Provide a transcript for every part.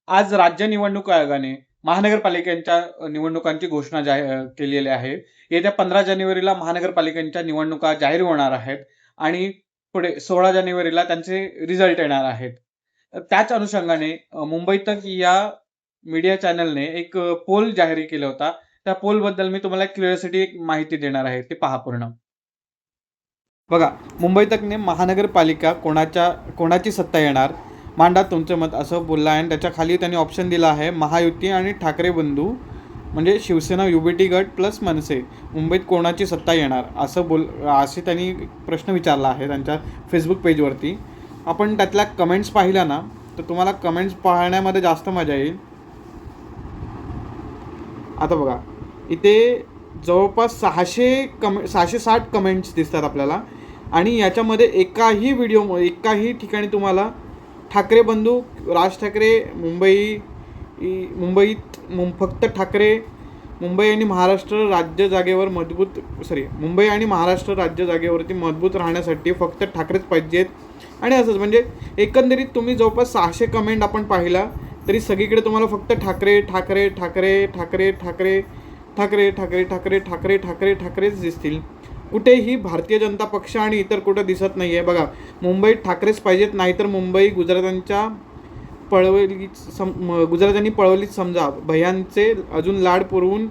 आज राज्य निवडणूक आयोगाने महानगरपालिकांच्या निवडणुकांची घोषणा केलेली आहे. येत्या 15 जानेवारीला महानगरपालिकांच्या निवडणुका जाहीर होणार आहेत आणि पुढे 16 जानेवारीला त्यांचे रिझल्ट येणार आहेत. त्याच अनुषंगाने मुंबई तक या मीडिया चॅनलने एक पोल जाहीर केला होता. त्या पोल बद्दल मी तुम्हाला क्युरिओसिटी एक माहिती देणार आहे. ते पहा पूर्ण. बघा, मुंबई तकने महानगरपालिका कोणाची सत्ता येणार मांडा तुमचं मत असं बोललं आहे. आणि त्याच्या खाली त्यांनी ऑप्शन दिला आहे महायुती आणि ठाकरे बंधू म्हणजे शिवसेना युबीटी गट प्लस मनसे मुंबईत कोणाची सत्ता येणार असे त्यांनी प्रश्न विचारला आहे त्यांच्या फेसबुक पेजवरती. आपण त्यातल्या कमेंट्स पाहिल्या ना तर तुम्हाला कमेंट्स पाहण्यामध्ये जास्त मजा येईल. आता बघा, इथे जवळपास 660 कमेंट्स दिसतात आपल्याला. आणि याच्यामध्ये एकाही ठिकाणी तुम्हाला ठाकरे बंधू, राज ठाकरे, मुंबईत फक्त ठाकरे, मुंबई आणि महाराष्ट्र राज्य जागेवरती मजबूत राहण्यासाठी फक्त ठाकरेच पाहिजेत. आणि असंच म्हणजे एकंदरीत तुम्ही जवळपास 600 कमेंट आपण पाहिला तरी सगळीकडे तुम्हाला फक्त ठाकरे ठाकरे ठाकरे ठाकरे ठाकरे ठाकरे ठाकरे ठाकरे ठाकरे ठाकरे ठाकरेच दिसतील. कुठेही भारतीय जनता पक्ष आणि इतर कुठं दिसत नाही आहे. बघा, मुंबईत ठाकरेच पाहिजेत, नाहीतर गुजरातांनी पळवलीच समजा. भैयांचे अजून लाड पुरवून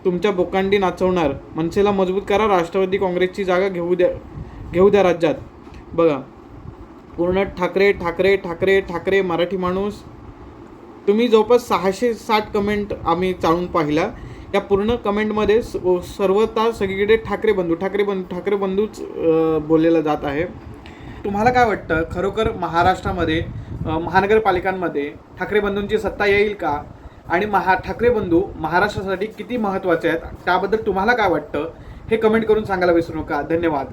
तुमच्या बोकांडी नाचवणार. मनसेला मजबूत करा, राष्ट्रवादी काँग्रेसची जागा घेऊ द्या राज्यात. बघा, पूर्ण ठाकरे ठाकरे ठाकरे ठाकरे मराठी माणूस. तुम्ही जवळपास 660 कमेंट आम्ही चाळून पाहिला. या पूर्ण कमेंटमध्ये सर्वता सगळीकडे ठाकरे बंधूच बोललेलं जात आहे. तुम्हाला काय वाटतं, खरोखर महाराष्ट्रामध्ये महानगरपालिकांमध्ये ठाकरे बंधूंची सत्ता येईल का? आणि ठाकरे बंधू महाराष्ट्रासाठी किती महत्त्वाचे आहेत त्याबद्दल तुम्हाला काय वाटतं हे कमेंट करून सांगायला विसरू नका. धन्यवाद.